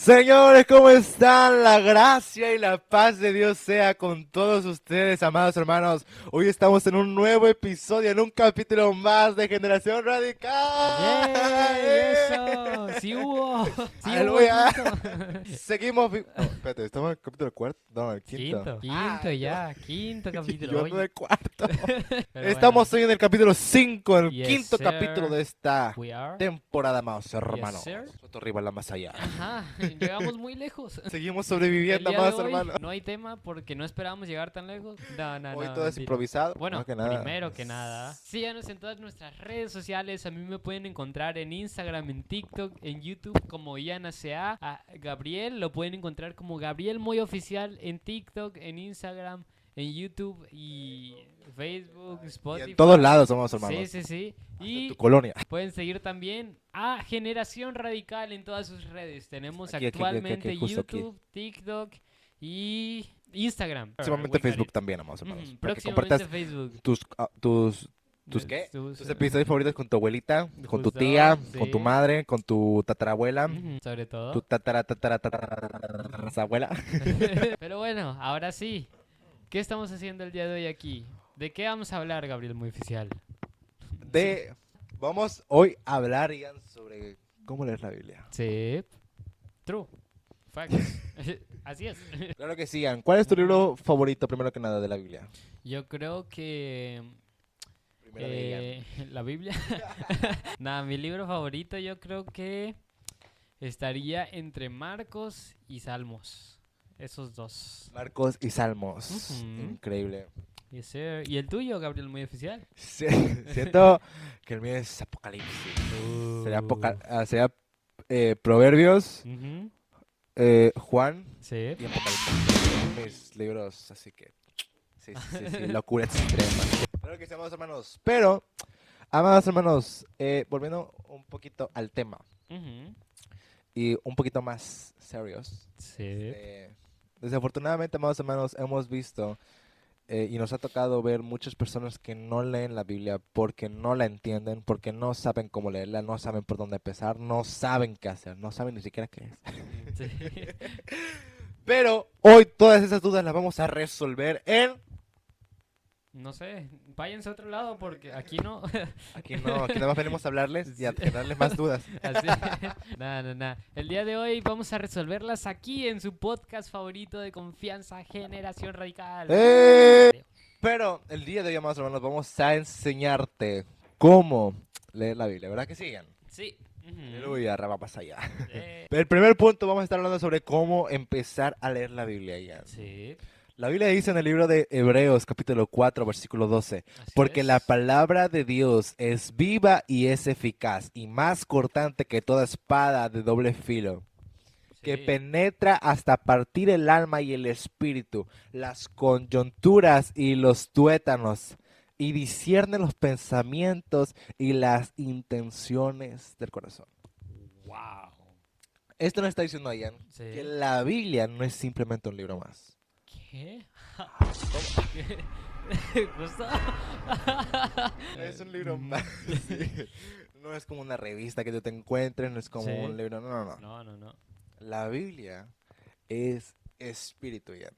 Señores, ¿cómo están? La gracia y la paz de Dios sea con todos ustedes, amados hermanos. Hoy estamos en un nuevo episodio, en un capítulo más de Generación Radical. ¡Yay! ¡Eh! ¡Eso! ¡Sí hubo! ¡Sí hubo ¡Aleluya! quinto! Seguimos. No, espérate, ¿estamos en el capítulo cuarto? No, el quinto. Quinto ya, quinto capítulo, Yo ando en oye. el cuarto. Pero bueno. Estamos hoy en el capítulo 5, el Yes, quinto capítulo sir. de esta We are. temporada, amados Yes, hermanos. sir. Otro rival la más allá. Ajá, llegamos muy lejos. Seguimos El sobreviviendo, día de amados hoy hermanos. no hay tema porque no esperábamos llegar tan lejos. No, Hoy no, todo es mentira. improvisado. Bueno, No, que nada. primero que nada, síganos en todas nuestras redes sociales. A mí me pueden encontrar en Instagram, en TikTok, en YouTube como IanaCA. A Gabriel lo pueden encontrar como Gabriel Muy Oficial en TikTok, en Instagram, en YouTube y Facebook, Y Spotify. en todos lados somos Sí, hermanos. sí, sí. En Y tu colonia. pueden seguir también a Generación Radical en todas sus redes. Tenemos Aquí, actualmente justo aquí. YouTube, TikTok y Instagram. Próximamente Facebook también, amados hermanos. Ujú, Para que próximamente compartas Facebook. tus ¿qué? Tus episodios favoritos con tu abuelita, con tu Justo, tía, con tu sí. madre, con tu tatarabuela, Ujú, sobre tu todo. tatarabuela. Pero bueno, ahora sí. ¿Qué estamos haciendo el día de hoy aquí? ¿De qué vamos a hablar, Gabriel Muy Oficial? Vamos hoy a hablar, Ian, sobre cómo leer la Biblia. Sí. True. Facts. Así es. Claro que sí, Ian. ¿Cuál es tu libro favorito, primero que nada, de la Biblia? Yo creo que Primero de Ian. la Biblia. Nada, mi libro favorito yo creo que estaría entre Marcos y Salmos. Esos dos. Marcos y Salmos. Ujú. Increíble. Yes, sir. ¿Y el tuyo, Gabriel Muy Oficial? Sí, siento que el mío es Apocalipsis. Sería, sería Proverbios, Ujú. Juan Sí. y Apocalipsis. Son mis libros, así que sí, locura extrema. Espero que seamos hermanos. Pero, amados hermanos, volviendo un poquito al tema Ujú. y un poquito más serios. Sí. Desafortunadamente, amados hermanos, hemos visto y nos ha tocado ver muchas personas que no leen la Biblia porque no la entienden, porque no saben cómo leerla, no saben por dónde empezar, no saben qué hacer, no saben ni siquiera qué es. Sí. Pero hoy todas esas dudas las vamos a resolver en... No sé, váyanse a otro lado porque aquí no. Aquí no, aquí nada más venimos a hablarles y a Sí. generarles más dudas. Así. Nada, nada. El día de hoy vamos a resolverlas aquí en su podcast favorito de confianza, Generación Radical. Pero el día de hoy, amados hermanos, vamos a enseñarte cómo leer la Biblia, ¿verdad que sigan? Sí. Ujú. Aleluya, va más allá. Eh, El primer punto vamos a estar hablando sobre cómo empezar a leer la Biblia, Ian. sí, La Biblia dice en el libro de Hebreos, capítulo 4, versículo 12, así porque es. la palabra de Dios es viva y es eficaz y más cortante que toda espada de doble filo, que Sí. penetra hasta partir el alma y el espíritu, las coyunturas y los tuétanos, y discierne los pensamientos y las intenciones del corazón. Wow. Esto nos está diciendo Ian Sí. que la Biblia no es simplemente un libro más. ¿Qué? ¿Qué? ¿Justo? No es un libro más. Sí. No es como una revista que tú te encuentres, no es como Sí. un libro. No. No, no, no. La Biblia es espíritu, Ian.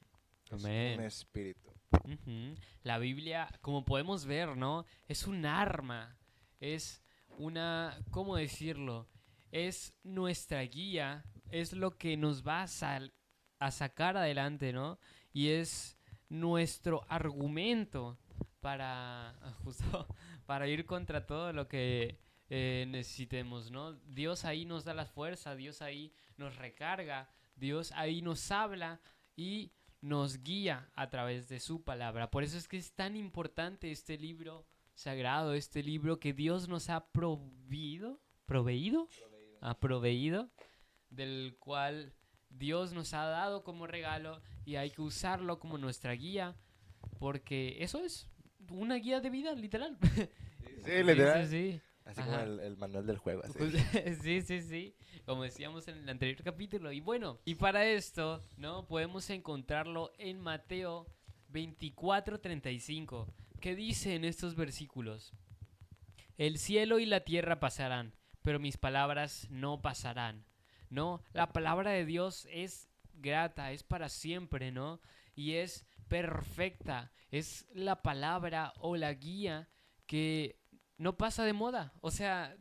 Es Amén. un espíritu. Ujú. La Biblia, como podemos ver, ¿no? Es un arma, es una, ¿cómo decirlo? Es nuestra guía, es lo que nos va a sacar adelante, ¿no? Y es nuestro argumento para, justo, para ir contra todo lo que necesitemos, ¿no? Dios ahí nos da la fuerza, Dios ahí nos recarga, Dios ahí nos habla y nos guía a través de su palabra. Por eso es que es tan importante este libro sagrado, este libro que Dios nos ha proveído, del cual Dios nos ha dado como regalo y hay que usarlo como nuestra guía, porque eso es una guía de vida, literal. Sí, literal. Sí. Así como Ajá. el manual del juego. Así. Sí, como decíamos en el anterior capítulo. Y bueno, y para esto, ¿no? Podemos encontrarlo en Mateo 24:35, que dice en estos versículos: el cielo y la tierra pasarán, pero mis palabras no pasarán. ¿no? La palabra de Dios es grata, es para siempre, ¿no? Y es perfecta, es la palabra o la guía que no pasa de moda, o sea,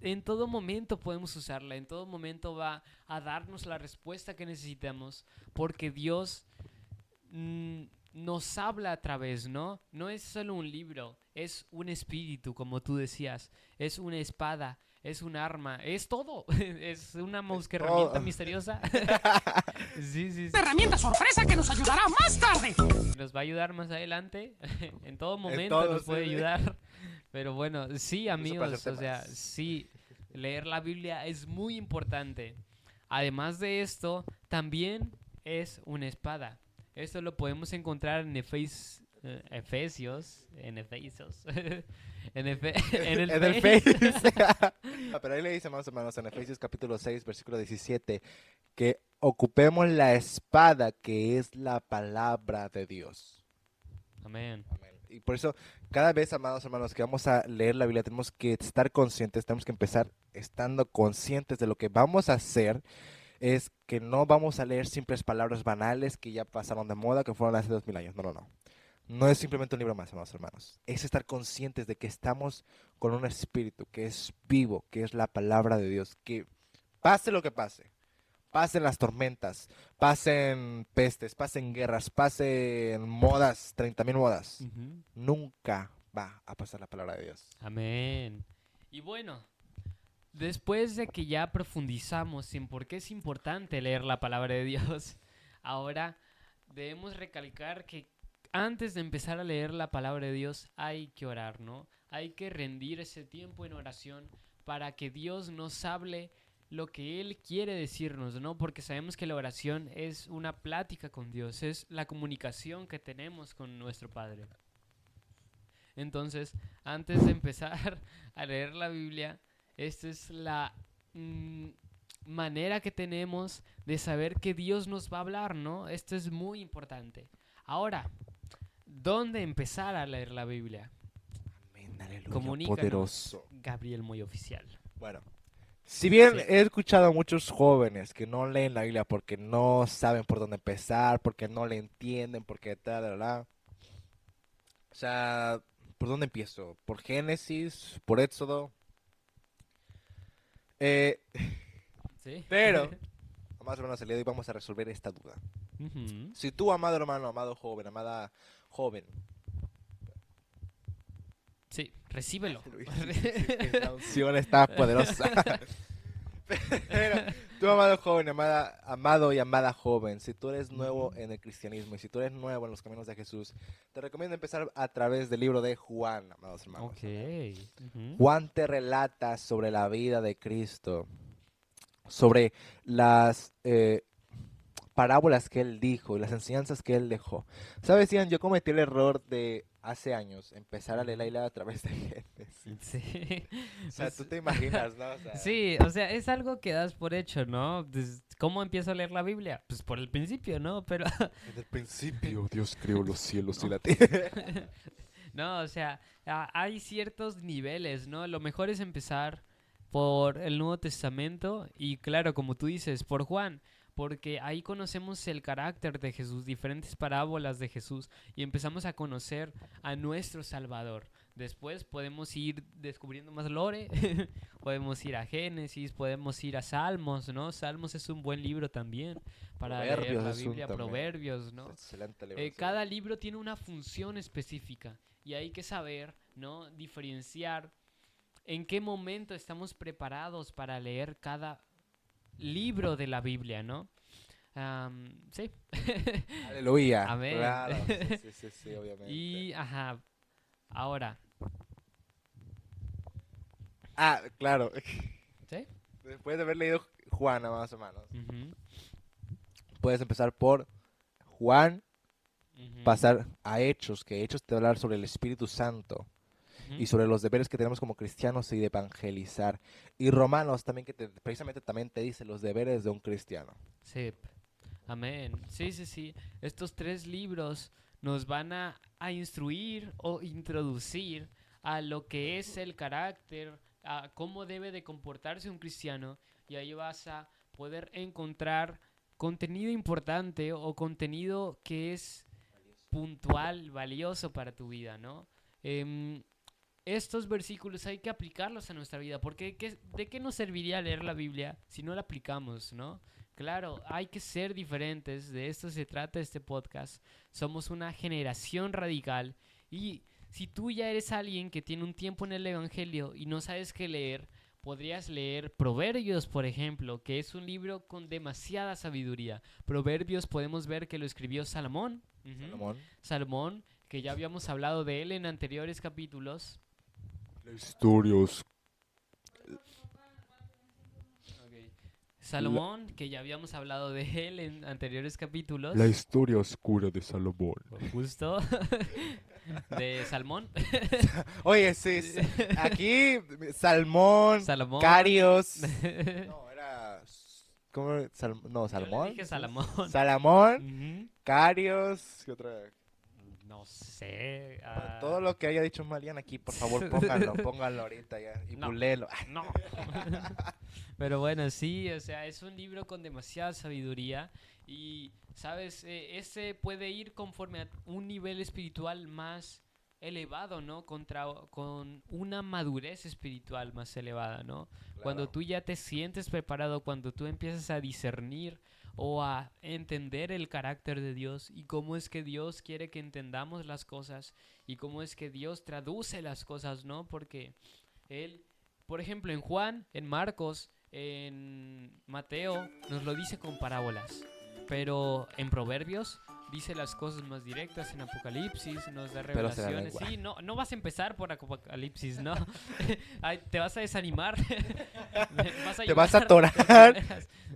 en todo momento podemos usarla, en todo momento va a darnos la respuesta que necesitamos, porque Dios mm, nos habla a través, ¿no? No es solo un libro, es un espíritu, como tú decías, es una espada, es un arma, es todo, es una Es herramienta todo. misteriosa. Sí, sí, sí. Herramienta sorpresa que nos ayudará más tarde. Nos va a ayudar más adelante, en todo En momento todo, nos sí, puede sí. ayudar, pero bueno, sí, Incluso para amigos, hacerte o sea, más. sí, leer la Biblia es muy importante. Además de esto, también es una espada. Esto lo podemos encontrar en Efesios, en el En el Face. Face. Pero ahí le dice más o menos en Efesios capítulo 6, versículo 17, que ocupemos la espada que es la palabra de Dios. Amén. Amén. Y por eso, cada vez, amados hermanos, que vamos a leer la Biblia, tenemos que estar conscientes, tenemos que empezar estando conscientes de lo que vamos a hacer. Es que no vamos a leer simples palabras banales que ya pasaron de moda, que fueron hace 2000 años. No, no, no. No es simplemente un libro más, amados hermanos. Es estar conscientes de que estamos con un espíritu que es vivo, que es la palabra de Dios. Que pase lo que pase, pasen las tormentas, pasen pestes, pasen guerras, pasen modas, 30.000 modas. Ujú. Nunca va a pasar la palabra de Dios. Amén. Y bueno, después de que ya profundizamos en por qué es importante leer la palabra de Dios, ahora debemos recalcar que antes de empezar a leer la palabra de Dios hay que orar, ¿no? Hay que rendir ese tiempo en oración para que Dios nos hable lo que Él quiere decirnos, ¿no? Porque sabemos que la oración es una plática con Dios, es la comunicación que tenemos con nuestro Padre. Entonces, antes de empezar a leer la Biblia, esta es la manera que tenemos de saber que Dios nos va a hablar, ¿no? Esto es muy importante. Ahora, ¿dónde empezar a leer la Biblia? Amén, aleluya, Comunícanos, poderoso. Gabriel Muy Oficial. Bueno, si bien Sí. he escuchado a muchos jóvenes que no leen la Biblia porque no saben por dónde empezar, porque no le entienden, porque tal, tal, tal. O sea, ¿por dónde empiezo? ¿Por Génesis? ¿Por Éxodo? Eh, ¿Sí? pero, más o menos el día de hoy vamos a resolver esta duda. Ujú. Si tú, amado hermano, amado joven, amada joven, Sí, recíbelo. la unción está poderosa. Pero tú, amado joven, amado y amada joven, si tú eres nuevo Ujú. en el cristianismo y si tú eres nuevo en los caminos de Jesús, te recomiendo empezar a través del libro de Juan, amados hermanos. Ok. Amén. Ujú. Juan te relata sobre la vida de Cristo, sobre las parábolas que él dijo y las enseñanzas que él dejó. ¿Sabes, Ian? Yo cometí el error de hace años empezar a leer la Ujú. Biblia a través de Génesis. Sí. O sea, tú Pues, te imaginas, ¿no? O sea, sí, o sea, es algo que das por hecho, ¿no? ¿Cómo empiezo a leer la Biblia? Pues por el principio, ¿no? Pero en el principio Dios creó los cielos y no. la tierra. No, o sea, hay ciertos niveles, ¿no? Lo mejor es empezar por el Nuevo Testamento y claro, como tú dices, por Juan, porque ahí conocemos el carácter de Jesús, diferentes parábolas de Jesús y empezamos a conocer a nuestro Salvador. Después podemos ir descubriendo más lore, podemos ir a Génesis, podemos ir a Salmos, ¿no? Salmos es un buen libro también para leer Proverbios la es un Biblia, también. Proverbios, Es ¿no? excelente libro. Sí. Cada libro tiene una función específica y hay que saber, ¿no? Diferenciar en qué momento estamos preparados para leer cada libro de la Biblia, ¿no? Sí. Aleluya. Amén. Claro. Sí, sí, sí, obviamente. Y, ajá, ahora, Ah, claro. ¿sí? Después de haber leído Juana, más o menos, Ujú, puedes empezar por Juan, ujú, pasar a Hechos, que Hechos te va a hablar sobre el Espíritu Santo y ujú. sobre los deberes que tenemos como cristianos y de evangelizar. Y Romanos también, que precisamente también te dice los deberes de un cristiano. Sí, amén. Sí, sí, sí. Estos tres libros nos van a instruir o introducir a lo que es el carácter, a cómo debe de comportarse un cristiano. Y ahí vas a poder encontrar contenido importante o contenido que es puntual, valioso para tu vida, ¿no? Estos versículos hay que aplicarlos a nuestra vida, porque ¿de qué nos serviría leer la Biblia si no la aplicamos, ¿no? Claro, hay que ser diferentes, de esto se trata este podcast. Somos una generación radical y si tú ya eres alguien que tiene un tiempo en el Evangelio y no sabes qué leer, podrías leer Proverbios, por ejemplo, que es un libro con demasiada sabiduría. Proverbios podemos ver que lo escribió Salomón. Salomón. Salomón, que ya habíamos hablado de él en anteriores capítulos. La historia Salomón, que ya habíamos hablado de él en anteriores capítulos. La historia oscura de Salomón. Justo. De Salmón. Oye, sí, aquí Salmón, Salomón. Carios. No, era. ¿Cómo? No, Yo Salmón. le dije Salomón. Salamón, Ujú. Carios. ¿Qué otra? No sé. Todo lo que haya dicho Marian aquí, por favor, pónganlo ahorita ya. Y No. buléelo. No. Pero bueno, sí, o sea, es un libro con demasiada sabiduría y, ¿sabes? Este puede ir conforme a un nivel espiritual más elevado, ¿no? Con una madurez espiritual más elevada, ¿no? Cuando tú ya te sientes preparado, cuando tú empiezas a discernir o a entender el carácter de Dios y cómo es que Dios quiere que entendamos las cosas y cómo es que Dios traduce las cosas, ¿no? Porque Él, por ejemplo, en Juan, en Marcos, en Mateo, nos lo dice con parábolas, pero en Proverbios dice las cosas más directas, en Apocalipsis nos da Pelos en la revelaciones. lengua. Sí, no vas a empezar por Apocalipsis, ¿no? Ay, te vas a desanimar. Te vas a llorar, atorar.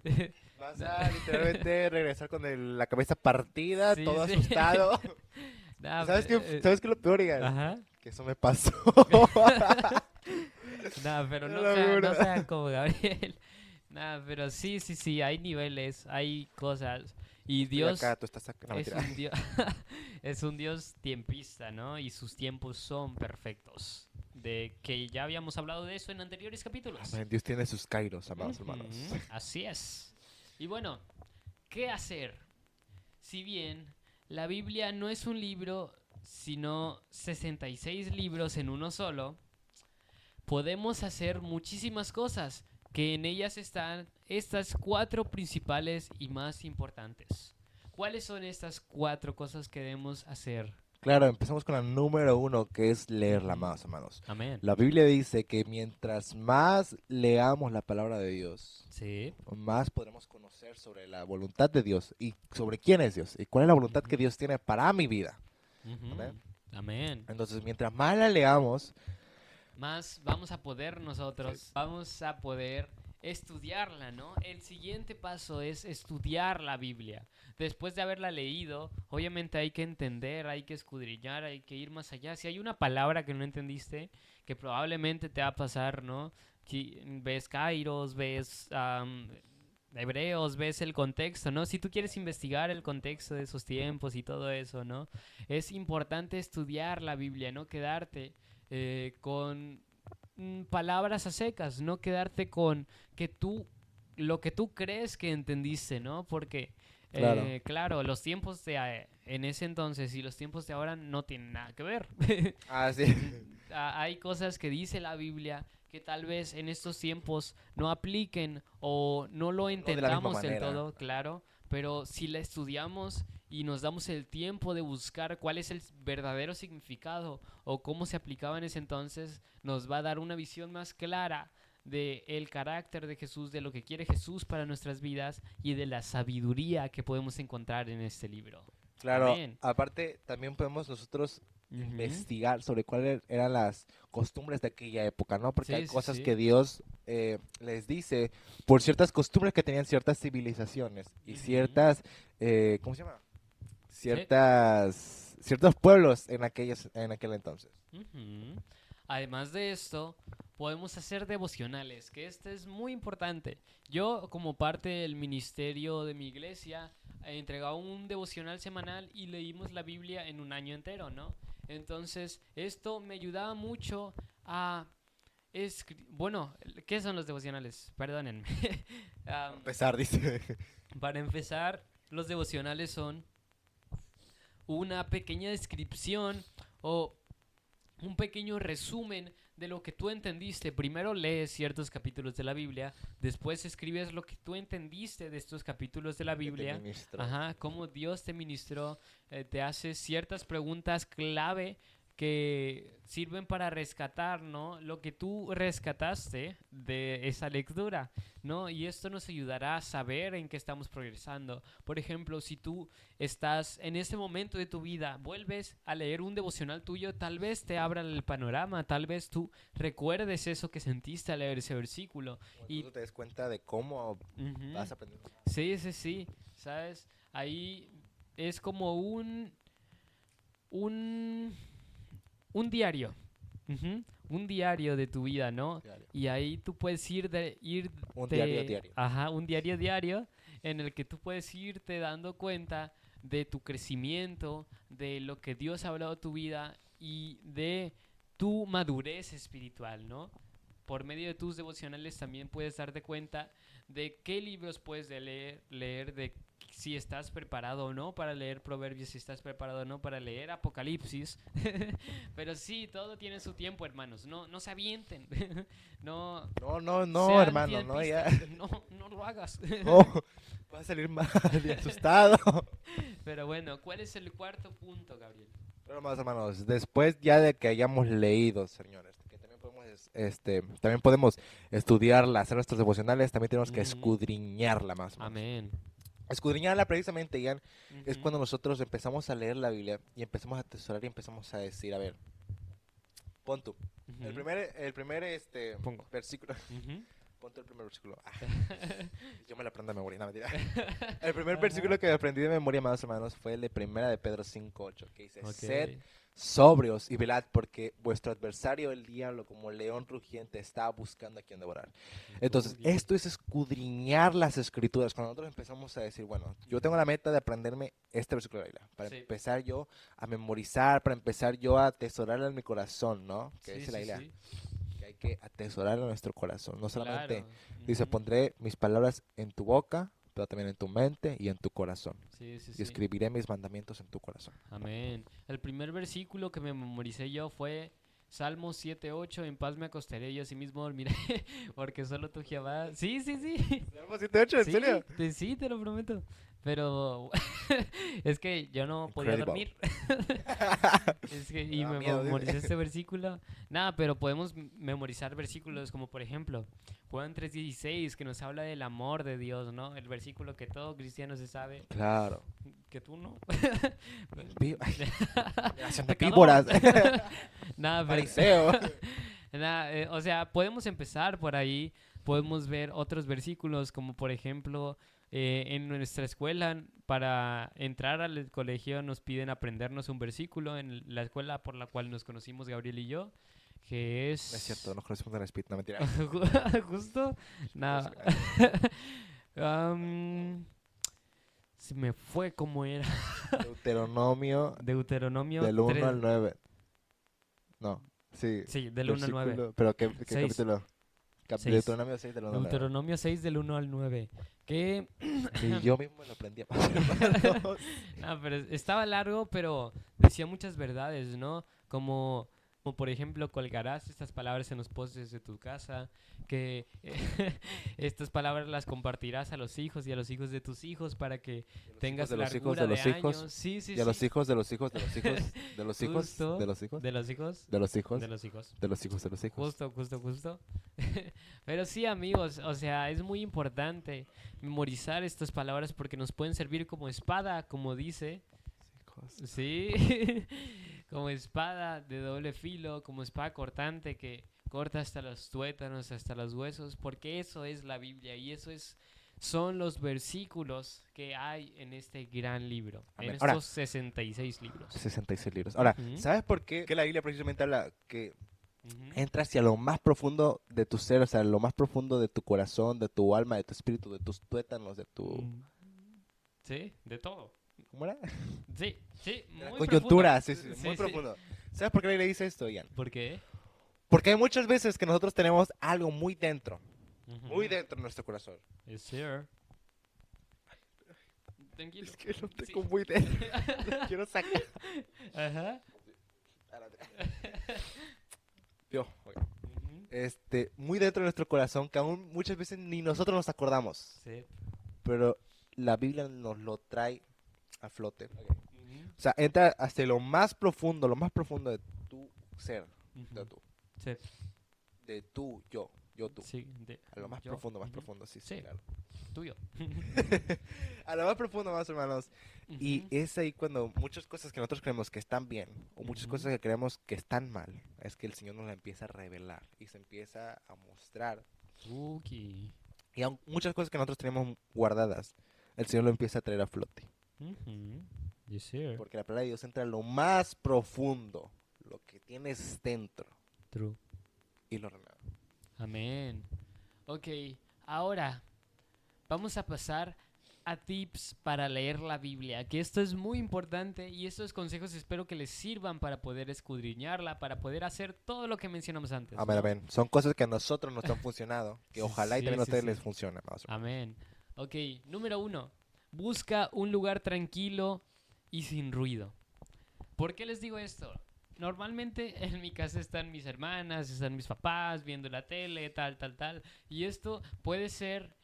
de veras. Vas a literalmente regresar con la cabeza partida, Sí, todo sí. asustado. Nah, ¿Sabes qué? ¿Sabes qué es lo peor, Igan? Ajá. Que eso me pasó. Nah, pero No, la verdad. no sean como Gabriel. Nah, pero sí, hay niveles, hay cosas. Y Estoy Dios acá, tú estás acá. No, es mentira. un Dios, es un Dios tiempista, ¿no? Y sus tiempos son perfectos. De que ya habíamos hablado de eso en anteriores capítulos. Amén, Dios tiene sus kairos, amados hermanos. Ujú, así es. Y bueno, ¿qué hacer? Si bien la Biblia no es un libro, sino 66 libros en uno solo, podemos hacer muchísimas cosas, que en ellas están estas 4 principales y más importantes. ¿Cuáles son estas 4 cosas que debemos hacer? Claro, empezamos con la número 1, que es leerla, Ujú. amados hermanos. Amén. La Biblia dice que mientras más leamos la palabra de Dios, Sí. más podremos conocer sobre la voluntad de Dios y sobre quién es Dios y cuál es la voluntad que Ujú. Dios tiene para mi vida. Ujú. Amén. Amén. Entonces, mientras más la leamos, Más vamos a poder nosotros, vamos a poder estudiarla, ¿no? El siguiente paso es estudiar la Biblia. Después de haberla leído, obviamente hay que entender, hay que escudriñar, hay que ir más allá. Si hay una palabra que no entendiste, que probablemente te va a pasar, ¿no? Si ves Kairos, ves Hebreos, ves el contexto, ¿no? Si tú quieres investigar el contexto de esos tiempos y todo eso, ¿no? Es importante estudiar la Biblia, no quedarte con palabras a secas, no quedarte con lo que tú crees que entendiste, ¿no? Porque, Claro. claro, los tiempos en ese entonces y los tiempos de ahora no tienen nada que ver. así. Hay cosas que dice la Biblia que tal vez en estos tiempos no apliquen o no lo de la misma entendamos del manera. todo, claro, pero si la estudiamos y nos damos el tiempo de buscar cuál es el verdadero significado o cómo se aplicaba en ese entonces, nos va a dar una visión más clara de el carácter de Jesús, de lo que quiere Jesús para nuestras vidas y de la sabiduría que podemos encontrar en este libro. Claro, Amén. aparte también podemos nosotros Ujú. investigar sobre cuáles eran las costumbres de aquella época, ¿no? Porque Sí, hay sí, cosas sí. que Dios les dice por ciertas costumbres que tenían ciertas civilizaciones y Ujú. ciertas, ¿cómo se llama? Ciertos pueblos en aquel entonces. Ujú. Además de esto, podemos hacer devocionales, que este es muy importante. Yo, como parte del ministerio de mi iglesia, entregaba un devocional semanal y leímos la Biblia en un año entero, ¿no? Entonces, esto me ayudaba mucho a Bueno, ¿qué son los devocionales? Perdónenme. Empezar, dice. Para empezar, los devocionales son una pequeña descripción o un pequeño resumen de lo que tú entendiste. Primero lees ciertos capítulos de la Biblia, después escribes lo que tú entendiste de estos capítulos de la Biblia. Ajá, cómo Dios te ministró, te hace ciertas preguntas clave que sirven para rescatar, ¿no? Lo que tú rescataste de esa lectura, ¿no? Y esto nos ayudará a saber en qué estamos progresando. Por ejemplo, si tú estás en este momento de tu vida, vuelves a leer un devocional tuyo, tal vez te abra el panorama, tal vez tú recuerdes eso que sentiste al leer ese versículo. Y tú te des cuenta de cómo Ujú. vas a aprender. Sí, ¿sabes? Ahí es como un, un diario. Ujú, un diario de tu vida, ¿no? Diario. Y ahí tú puedes Un diario diario. Ajá, un diario diario en el que tú puedes irte dando cuenta de tu crecimiento, de lo que Dios ha hablado de tu vida y de tu madurez espiritual, ¿no? Por medio de tus devocionales también puedes darte cuenta de qué libros puedes leer, de si estás preparado o no para leer Proverbios, si estás preparado o no para leer Apocalipsis. Pero sí, todo tiene su tiempo, hermanos. No se avienten. No No, sean hermano, no, ya. fielpistas. No lo hagas. No, vas a salir mal y asustado. Pero bueno, ¿cuál es el cuarto punto, Gabriel? Pero más hermanos, después ya de que hayamos leído, señores, que también podemos estudiarla, hacer nuestros devocionales, también tenemos que escudriñarla más. Amén. Escudriñarla precisamente, Ian, es Ujú, cuando nosotros empezamos a leer la Biblia y empezamos a atesorar y empezamos a decir, a ver, pon tú, ujú. el primer Pongo. versículo, Ujú. pon tú el primer versículo. Yo me lo aprendo de memoria, no mentira. El primer versículo que aprendí de memoria, amados hermanos, fue el de Primera de Pedro 5:8, que dice, Ok. sed sobrios y velad, porque vuestro adversario, el diablo, como león rugiente, está buscando a quien devorar. Entonces, Muy bien. esto es escudriñar las escrituras. Cuando nosotros empezamos a decir, bueno, yo tengo la meta de aprenderme este versículo de la Biblia, para Sí. empezar yo a memorizar, para empezar yo a atesorarlo en mi corazón, ¿no? Que Sí, dice la sí, Biblia, sí. que hay que atesorarlo en nuestro corazón. No solamente, Claro. dice, Ujú. pondré mis palabras en tu boca, pero también en tu mente y en tu corazón. Sí, sí, Y sí. escribiré mis mandamientos en tu corazón. Amén. El primer versículo que me memoricé yo fue Salmos 7:8. En paz me acostaré y asimismo dormiré, porque solo tú, Jehová. Sí, sí, sí. ¿Salmo 7:8? ¿En Sí, serio? sí, te lo prometo. Pero es que yo no podía Incredible. dormir. Y Me da me miedo, dice. memoricé este versículo. Nada, pero podemos memorizar versículos como por ejemplo Juan 3:16, que nos habla del amor de Dios, ¿no? El versículo que todo cristiano se sabe, Claro. que tú no. Generación de Pecador. víboras. Nada, pero, Fariseo. nada, o sea, podemos empezar por ahí, podemos ver otros versículos, como por ejemplo, en nuestra escuela, para entrar al colegio nos piden aprendernos un versículo en la escuela por la cual nos conocimos Gabriel y yo, que es... No es cierto, nos conocemos en el Speed, no mentira. Justo, nada. Se me fue como era. Deuteronomio Deuteronomio del 1 3. al 9. No, sí. Sí, del 1 al 9. versículo- ¿Pero qué Seis. capítulo? Seis. Deuteronomio 6 del 1 al 9. Deuteronomio 6 del 1 al 9. Que, Y yo mismo me lo aprendí a pasar, hermanos. no, pero estaba largo, pero decía muchas verdades, ¿no? Como por ejemplo, colgarás estas palabras en los postes de tu casa, que estas palabras las compartirás a los hijos y a los hijos de tus hijos para que tengas de los hijos largura de los de hijos. años. Sí, sí, Y a los sí. hijos de los hijos de los hijos de los hijos Justo. de los hijos De los hijos. de los hijos De los hijos. de los hijos de los hijos. Justo. Pero sí, amigos, o sea, es muy importante memorizar estas palabras porque nos pueden servir como espada, como dice. Hijos. Sí, como espada de doble filo, como espada cortante que corta hasta los tuétanos, hasta los huesos, porque eso es la Biblia y son los versículos que hay en este gran libro, Amén. en Ahora, estos 66 libros. 66 libros. Ahora, Ujú. ¿sabes por qué? Que la Biblia precisamente habla que Ujú. entra hacia lo más profundo de tu ser, o sea, lo más profundo de tu corazón, de tu alma, de tu espíritu, de tus tuétanos, de tu... Sí, de todo. ¿Cómo era? Sí, De la muy coyuntura, profundo. sí, muy profundo. ¿Sabes por qué la Biblia dice esto, Ian? ¿Por qué? Porque hay muchas veces que nosotros tenemos algo muy dentro Ujú. de nuestro corazón. Yes, sir. Tranquilo. Es que lo Sí. tengo muy dentro. Lo quiero sacar. Ajá. Yo, ok. Ujú. Muy dentro de nuestro corazón que aún muchas veces ni nosotros nos acordamos. Sí. Pero la Biblia nos lo trae a flote. Ujú. O sea, entra hasta lo más profundo de tu ser, de Ujú. tú, Sí. de tú, yo, tú. Sí. A lo más Yo. profundo, Ujú. sí, Sí. claro. Tuyo. A lo más profundo, más hermanos. Y Ujú. es ahí cuando muchas cosas que nosotros creemos que están bien, o muchas Ujú. cosas que creemos que están mal, es que el Señor nos la empieza a revelar y se empieza a mostrar. Tuki. Y muchas cosas que nosotros tenemos guardadas, el Señor lo empieza a traer a flote. Ujú. Yes, sir. Porque la palabra de Dios entra a lo más profundo, lo que tienes dentro, True. y lo renueva. Amén. Ok, ahora vamos a pasar a tips para leer la Biblia, que esto es muy importante y estos consejos espero que les sirvan para poder escudriñarla, para poder hacer todo lo que mencionamos antes. Amén, ¿no? amén. Son cosas que a nosotros nos han funcionado, que ojalá y Sí, también a sí, ustedes sí. les funcione. Más o menos. Amén. Ok, número 1. Busca un lugar tranquilo y sin ruido. ¿Por qué les digo esto? Normalmente en mi casa están mis hermanas, están mis papás viendo la tele, tal, tal, tal. Y esto puede ser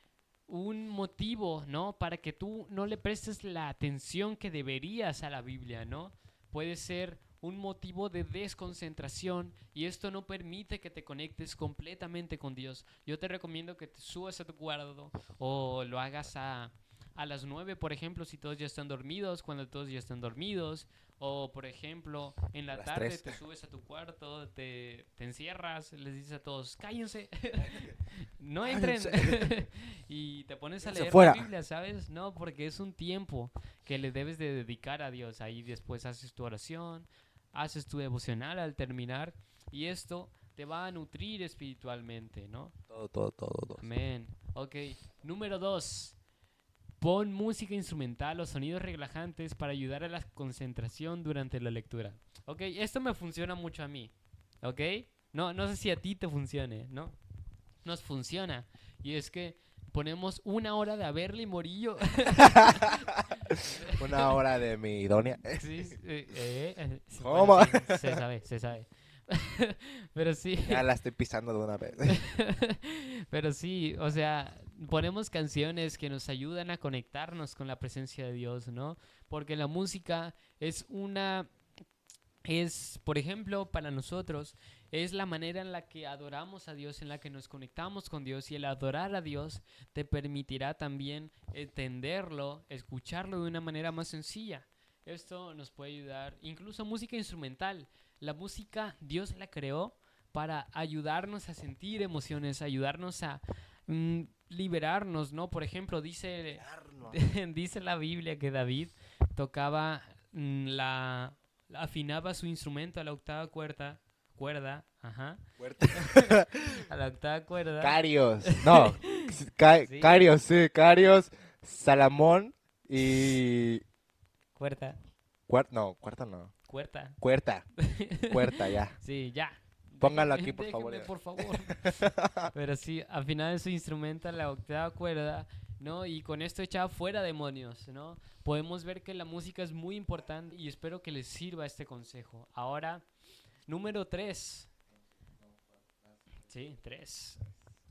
un motivo, ¿no? Para que tú no le prestes la atención que deberías a la Biblia, ¿no? Puede ser un motivo de desconcentración y esto no permite que te conectes completamente con Dios. Yo te recomiendo que te subas a tu cuarto o lo hagas a las 9, por ejemplo, si todos ya están dormidos, cuando todos ya están dormidos. O, por ejemplo, en A la las tarde 3. te subes a tu cuarto, te encierras, les dices a todos, cállense, no entren. Y te pones a Se leer la fuera. Biblia, ¿sabes? No, porque es un tiempo que le debes de dedicar a Dios. Ahí después haces tu oración, haces tu devocional al terminar y esto te va a nutrir espiritualmente, ¿no? Todo. Amén. Ok, número 2. Pon música instrumental o sonidos relajantes para ayudar a la concentración durante la lectura. Ok, esto me funciona mucho a mí. Ok, no sé si a ti te funcione, ¿no? Nos funciona. Y es que ponemos 1 hora de Averly Morillo. Una hora de mi idónea. Sí, bueno, ¿Cómo? sí, se sabe, se sabe. Pero sí, Ya la estoy pisando de una vez. pero sí, o sea, ponemos canciones que nos ayudan a conectarnos con la presencia de Dios, ¿no? Porque la música por ejemplo, para nosotros, es la manera en la que adoramos a Dios, en la que nos conectamos con Dios y el adorar a Dios te permitirá también entenderlo, escucharlo de una manera más sencilla. Esto nos puede ayudar, incluso música instrumental. La música Dios la creó para ayudarnos a sentir emociones, ayudarnos a liberarnos, ¿no? Por ejemplo, dice la Biblia que David tocaba afinaba su instrumento a la octava cuerda, ajá, Fuerte. a la octava cuerda, Carios. No. sí, Carios, sí. Carios, Salamón y... cuerda, No, cuarta no. cuerda, Cuerta. Cuerta, ya. sí, ya. Pónganlo aquí, por favor. Déjenme, por favor. Pero sí, afinaba su instrumento a la octava cuerda, ¿no? Y con esto echaba fuera demonios, ¿no? Podemos ver que la música es muy importante y espero que les sirva este consejo. Ahora, número 3. Sí, 3.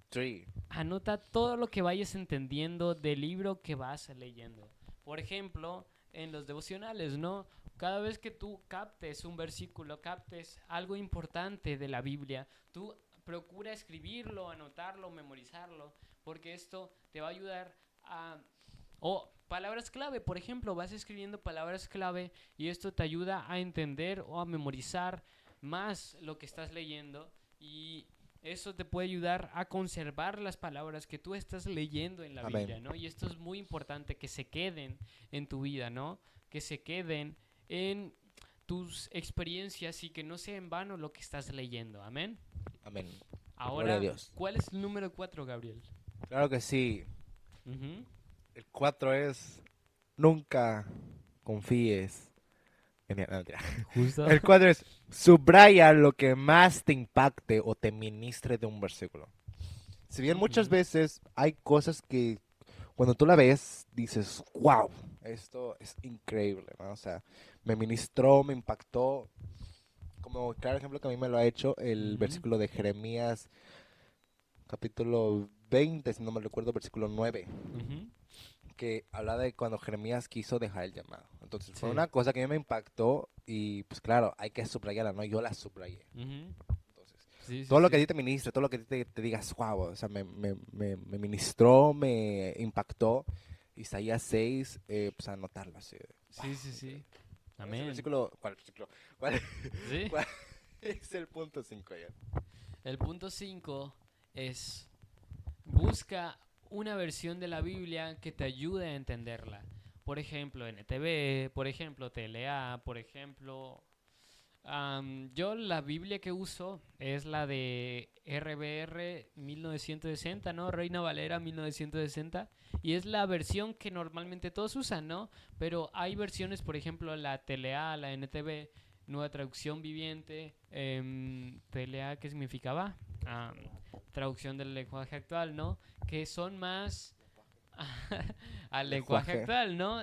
Three. Anota todo lo que vayas entendiendo del libro que vas leyendo. Por ejemplo, en los devocionales, ¿no? Cada vez que tú captes un versículo, captes algo importante de la Biblia, tú procura escribirlo, anotarlo, memorizarlo, porque esto te va a ayudar a... O palabras clave, por ejemplo, vas escribiendo palabras clave y esto te ayuda a entender o a memorizar más lo que estás leyendo y eso te puede ayudar a conservar las palabras que tú estás leyendo en la Amén. Biblia, ¿no? Y esto es muy importante, que se queden en tu vida, ¿no? Que se queden en tus experiencias y que no sea en vano lo que estás leyendo. Amén. Amén. Gloria a Ahora, Dios. ¿cuál es el número 4, Gabriel? Claro que sí. Ujú. El 4 es nunca confíes Genial, no, mentira. Justo. El 4 es subraya lo que más te impacte o te ministre de un versículo. Si bien muchas Ujú. veces hay cosas que cuando tú la ves dices, wow, esto es increíble, ¿no? O sea, me ministró, me impactó. Como claro ejemplo que a mí me lo ha hecho el Ujú. versículo de Jeremías capítulo 20, si no me recuerdo, versículo 9, Ujú. que habla de cuando Jeremías quiso dejar el llamado. Entonces fue Sí. una cosa que a mí me impactó y pues claro, hay que subrayarla, ¿no? Yo la subrayé. Ujú. Entonces, Sí, sí, todo lo que a sí. ti te ministre, todo lo que a ti te digas, wow, o sea, me ministró, me impactó. Isaías 6, pues anotarlo así. Wow, Sí, sí, sí. increíble. ¿Cuál es el Amén. versículo? ¿Cuál versículo? ¿Cuál, Sí. cuál es el punto 5 ya? El punto 5 es busca una versión de la Biblia que te ayude a entenderla. Por ejemplo, NTV, por ejemplo, TLA, por ejemplo. Yo la Biblia que uso es la de RBR 1960, ¿no? Reina Valera 1960. Y es la versión que normalmente todos usan, ¿no? Pero hay versiones, por ejemplo, la TLA, la NTV, Nueva Traducción Viviente. TLA, ¿qué significaba? Am, Traducción del lenguaje actual, ¿no? Que son más al lenguaje Lenguaje. actual, ¿no?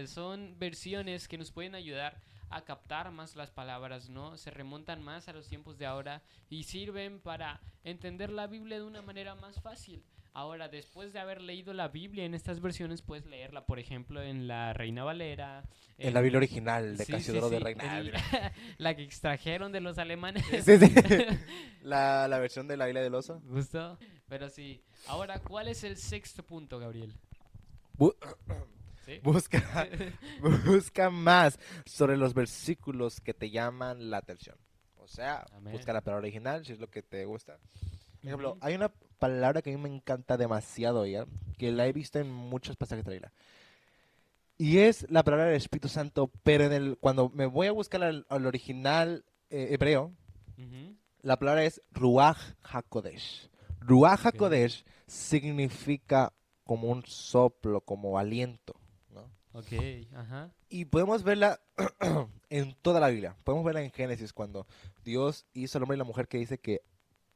Son versiones que nos pueden ayudar a captar más las palabras, ¿no? Se remontan más a los tiempos de ahora y sirven para entender la Biblia de una manera más fácil. Ahora, después de haber leído la Biblia en estas versiones, puedes leerla, por ejemplo, en la Reina Valera, En la Biblia en... original de Sí, sí, Casiodoro de sí, Reina. Ah, mira. la que extrajeron de los alemanes. Sí, sí. La versión de la isla del oso. ¿Gustó? Pero sí. Ahora, ¿cuál es el sexto punto, Gabriel? Bu- ¿Sí? busca, busca más sobre los versículos que te llaman la atención. O sea, busca Amén. la palabra original si es lo que te gusta. Por ejemplo, Ujú, hay una palabra que a mí me encanta demasiado ya, que la he ujú, visto en muchos pasajes de la Biblia. Y es la palabra del Espíritu Santo, pero cuando me voy a buscar al original hebreo, ujú. la palabra es Ruach HaKodesh. Ruach Ok, HaKodesh significa como un soplo, como aliento, ¿no? ok, ajá. Y podemos verla en toda la Biblia. Podemos verla en Génesis cuando Dios hizo al hombre y la mujer que dice que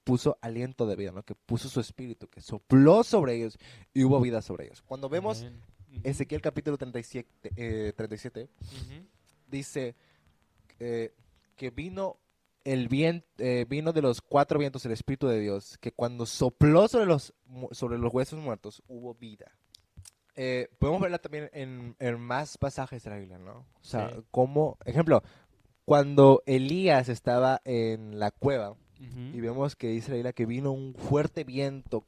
puso aliento de vida, ¿no? Que puso su espíritu, que sopló sobre ellos y hubo vida sobre ellos. Cuando vemos Amén. Ujú, Ezequiel capítulo 37, ujú. dice que vino vino de los cuatro vientos el Espíritu de Dios, que cuando sopló sobre los huesos muertos hubo vida. Podemos verla también en más pasajes de la Biblia, ¿no? O sea, Sí. como, ejemplo, cuando Elías estaba en la cueva Ujú, y vemos que dice la Biblia que vino un fuerte viento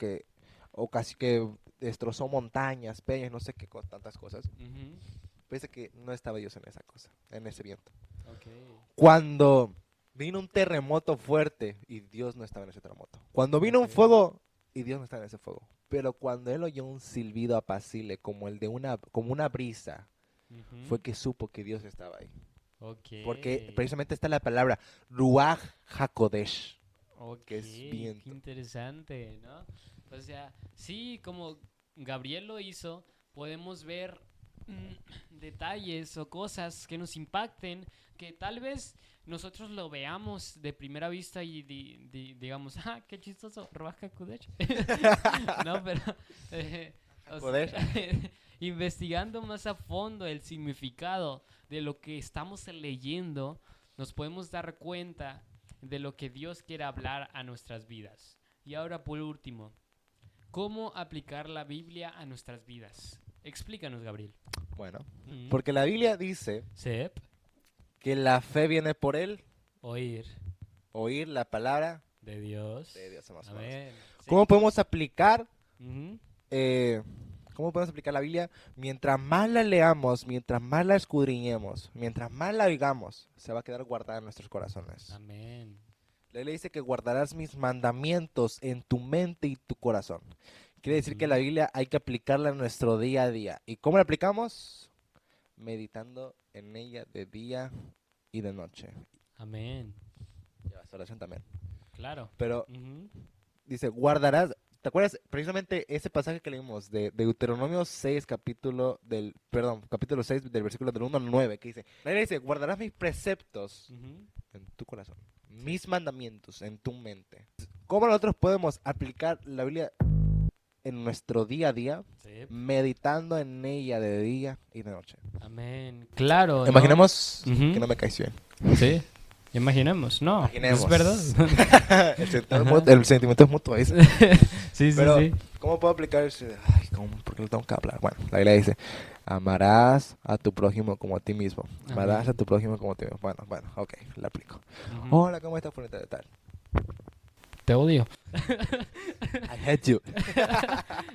o casi que destrozó montañas, peñas, no sé qué, tantas cosas. ujú. Parece que no estaba Dios en esa cosa, en ese viento. Ok. Cuando vino un terremoto fuerte y Dios no estaba en ese terremoto. Cuando vino Ok. un fuego y Dios no estaba en ese fuego. Pero cuando él oyó un silbido apacible como el de como una brisa, fue Ujú. que supo que Dios estaba ahí. Ok. Porque precisamente está la palabra Ruach HaKodesh, Ok, que es qué viento. interesante, ¿no? O sea, sí, como Gabriel lo hizo, podemos ver detalles o cosas que nos impacten, que tal vez nosotros lo veamos de primera vista y digamos, ah, qué chistoso, Raja Kudesh. No, pero eh, o sea, HaKodesh, ajá. investigando más a fondo el significado de lo que estamos leyendo, nos podemos dar cuenta de lo que Dios quiere hablar a nuestras vidas. Y ahora por último, ¿cómo aplicar la Biblia a nuestras vidas? Explícanos, Gabriel. Bueno, Mm. porque la Biblia dice Sep, que la fe viene por él, oír oír la palabra de Dios. de Dios, más o menos. Amén. ¿Cómo Sí. podemos aplicar Ujú. eh, ¿cómo podemos aplicar la Biblia? Mientras más la leamos, mientras más la escudriñemos, mientras más la oigamos, se va a quedar guardada en nuestros corazones. Amén. La Biblia dice que guardarás mis mandamientos en tu mente y tu corazón. Quiere decir que la Ujú. Biblia hay que aplicarla en nuestro día a día. ¿Y cómo la aplicamos? Meditando en ella de día y de noche. Amén. Llevas oración también. Claro. Pero Ujú. dice, guardarás. ¿Te acuerdas precisamente ese pasaje que leímos de Deuteronomio 6, capítulo 6 del versículo del 1 al 9, que dice, la Biblia dice, guardarás mis preceptos Ujú. en tu corazón, mis mandamientos en tu mente. ¿Cómo nosotros podemos aplicar la Biblia en nuestro día a día, Sí. meditando en ella de día y de noche? Amén. Claro, ¿no? Imaginemos Ujú. que no me caes bien. Sí. Imaginemos, no, Imaginemos. es verdad. El sentimiento, Ajá. el sentimiento es mutuo, ¿viste? Sí, sí, Pero, sí. ¿cómo puedo aplicar ese? Ay, ¿cómo? ¿Por qué lo tengo que hablar? Bueno, la Biblia dice, amarás a tu prójimo como a ti mismo. Amarás a Amén. tu prójimo como a ti mismo. Bueno, ok, la aplico. Ujú. Hola, ¿cómo estás? Fulanita de tal. Te odio. I hate you.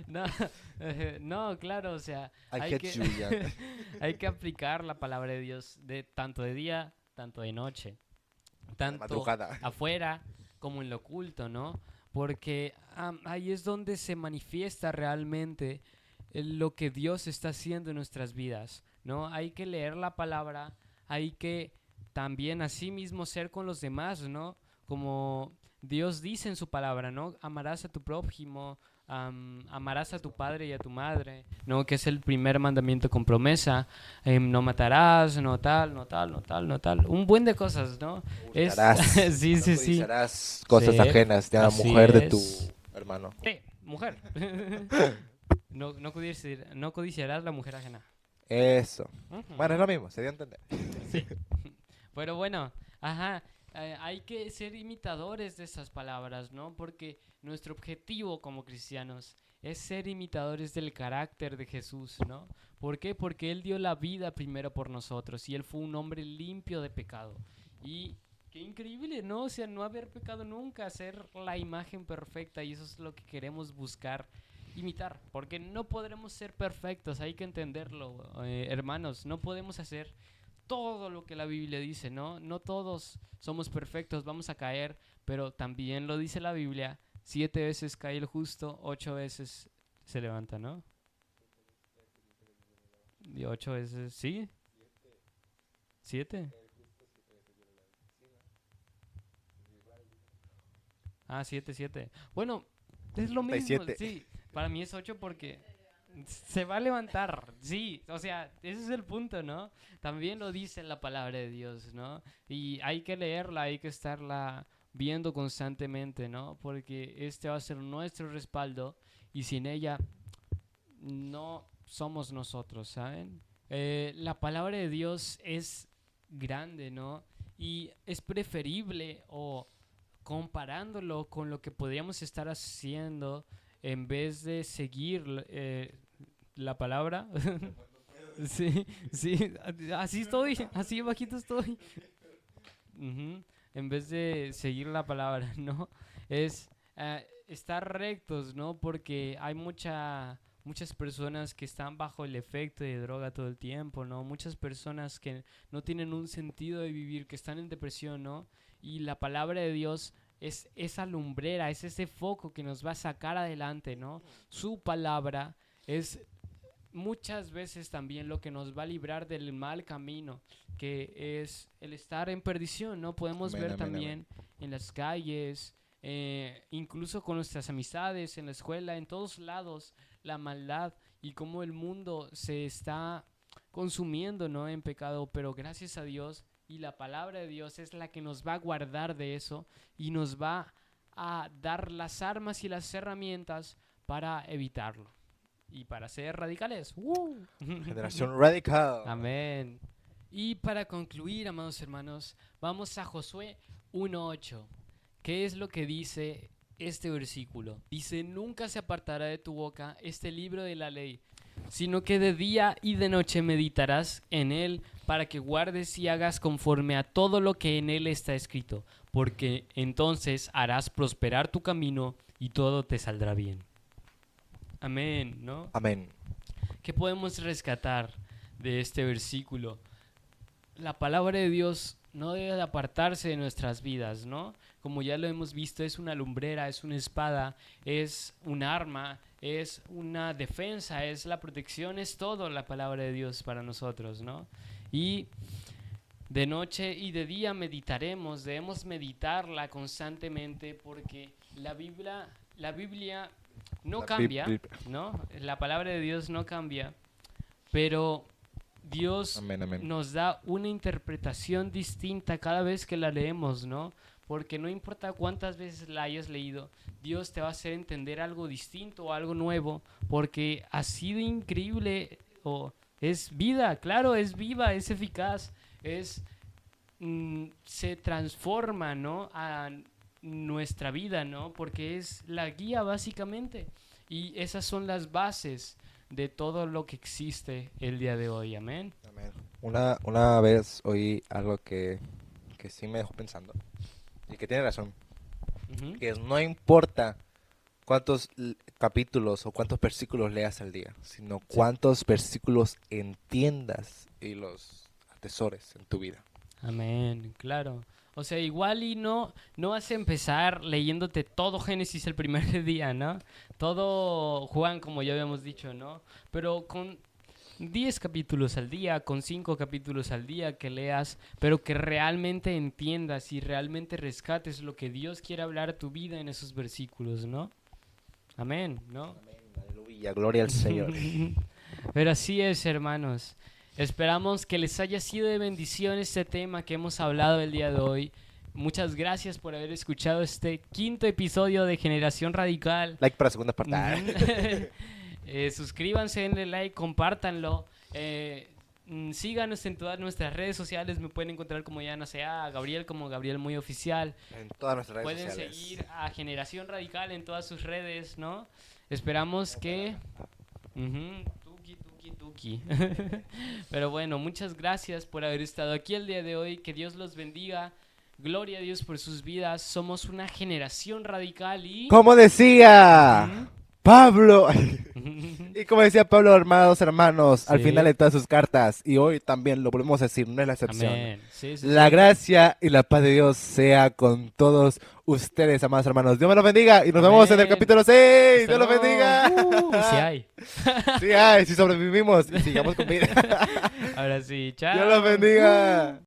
No, no, claro, o sea, I hay hate que, you, Jan. hay que aplicar la palabra de Dios tanto de día, tanto de noche, De tanto madrugada. afuera como en lo oculto, ¿no? Porque ahí es donde se manifiesta realmente lo que Dios está haciendo en nuestras vidas, ¿no? Hay que leer la palabra, hay que también así mismo ser con los demás, ¿no? Como Dios dice en su palabra, ¿no? Amarás a tu prójimo, amarás a tu padre y a tu madre, ¿no? Que es el primer mandamiento con promesa. No matarás, no tal, no tal, no tal, no tal. Un buen de cosas, ¿no? Es, Hurtarás. sí, No sí, sí. codiciarás cosas Sí, ajenas de la así mujer de tu es. hermano. Sí, mujer. No codiciarás la mujer ajena. Eso. Ujú. Bueno, es lo mismo, se dio a entender. Sí. Pero bueno, ajá, hay que ser imitadores de esas palabras, ¿no? Porque nuestro objetivo como cristianos es ser imitadores del carácter de Jesús, ¿no? ¿Por qué? Porque Él dio la vida primero por nosotros y Él fue un hombre limpio de pecado. Y qué increíble, ¿no? O sea, no haber pecado nunca, ser la imagen perfecta y eso es lo que queremos buscar. Imitar, porque no podremos ser perfectos, hay que entenderlo, hermanos, no podemos hacer todo lo que la Biblia dice, ¿no? No todos somos perfectos, vamos a caer, pero también lo dice la Biblia, 7 veces cae el justo, 8 veces se levanta, ¿no? Y 8 veces, ¿sí? 7. Ah, 7, 7. Bueno, es lo mismo, 37. sí. Para mí es 8 porque se va a levantar, sí. O sea, ese es el punto, ¿no? También lo dice la palabra de Dios, ¿no? Y hay que leerla, hay que estarla viendo constantemente, ¿no? Porque este va a ser nuestro respaldo y sin ella no somos nosotros, ¿saben? La palabra de Dios es grande, ¿no? Y es preferible o comparándolo con lo que podríamos estar haciendo en vez de seguir la palabra. Sí, sí, así estoy, así bajito estoy. Ujú. En vez de seguir la palabra, ¿no? Es estar rectos, ¿no? Porque hay muchas personas que están bajo el efecto de droga todo el tiempo, ¿no? Muchas personas que no tienen un sentido de vivir, que están en depresión, ¿no? Y la palabra de Dios es esa lumbrera, es ese foco que nos va a sacar adelante, ¿no? Su palabra es muchas veces también lo que nos va a librar del mal camino, que es el estar en perdición, ¿no? Podemos Amén, ver amén, amén. también en las calles, incluso con nuestras amistades, en la escuela, en todos lados, la maldad y cómo el mundo se está consumiendo, ¿no? En pecado, pero gracias a Dios y la palabra de Dios es la que nos va a guardar de eso y nos va a dar las armas y las herramientas para evitarlo y para ser radicales. Generación radical. Amén. Y para concluir, amados hermanos, vamos a Josué 1:8. ¿Qué es lo que dice este versículo? Dice, nunca se apartará de tu boca este libro de la ley, sino que de día y de noche meditarás en él para que guardes y hagas conforme a todo lo que en él está escrito, porque entonces harás prosperar tu camino y todo te saldrá bien. Amén, ¿no? Amén. ¿Qué podemos rescatar de este versículo? La palabra de Dios no debe de apartarse de nuestras vidas, ¿no? Como ya lo hemos visto, es una lumbrera, es una espada, es un arma, es una defensa, es la protección, es todo la palabra de Dios para nosotros, ¿no? Y de noche y de día meditaremos, debemos meditarla constantemente porque la Biblia no La cambia, Biblia. ¿no? La palabra de Dios no cambia, pero Dios Amén, amén. nos da una interpretación distinta cada vez que la leemos, ¿no? Porque no importa cuántas veces la hayas leído, Dios te va a hacer entender algo distinto o algo nuevo, porque ha sido increíble, o es vida, claro, es viva, es eficaz, es se transforma, ¿no? A nuestra vida, ¿no? Porque es la guía básicamente. Y esas son las bases de todo lo que existe el día de hoy. Amén. Amén. Una vez oí algo que sí me dejó pensando y que tiene razón, Ujú. que es no importa cuántos capítulos o cuántos versículos leas al día, sino cuántos versículos entiendas y los atesores en tu vida. Amén, claro. O sea, igual y no vas a empezar leyéndote todo Génesis el primer día, ¿no? Todo Juan, como ya habíamos dicho, ¿no? Pero con 10 capítulos al día, con 5 capítulos al día que leas, pero que realmente entiendas y realmente rescates lo que Dios quiere hablar a tu vida en esos versículos, ¿no? Amén, ¿no? Aleluya, gloria al Señor. Pero así es, hermanos. Esperamos que les haya sido de bendición este tema que hemos hablado el día de hoy. Muchas gracias por haber escuchado este 5.º episodio de Generación Radical. Like para la segunda parte. Suscríbanse, denle like, compártanlo. Síganos en todas nuestras redes sociales. Me pueden encontrar como Yana Sea, a Gabriel como Gabriel Muy Oficial. En todas nuestras redes Pueden sociales. seguir a Generación Radical en todas sus redes, ¿no? Esperamos que... Tuki. Pero bueno, muchas gracias por haber estado aquí el día de hoy. Que Dios los bendiga. Gloria a Dios por sus vidas. Somos una generación radical y... Como decía Pablo, y como decía Pablo, amados hermanos, al Sí. final de todas sus cartas, y hoy también lo volvemos a decir, no es la excepción. Amén. Sí, sí, La sí. gracia y la paz de Dios sea con todos ustedes, amados hermanos. Dios me los bendiga y nos vemos en el Amén. capítulo 6. Hasta Dios los luego. bendiga. Sí hay. Sí, ay, si sobrevivimos y sigamos con vida. Ahora sí, chao. Dios los bendiga.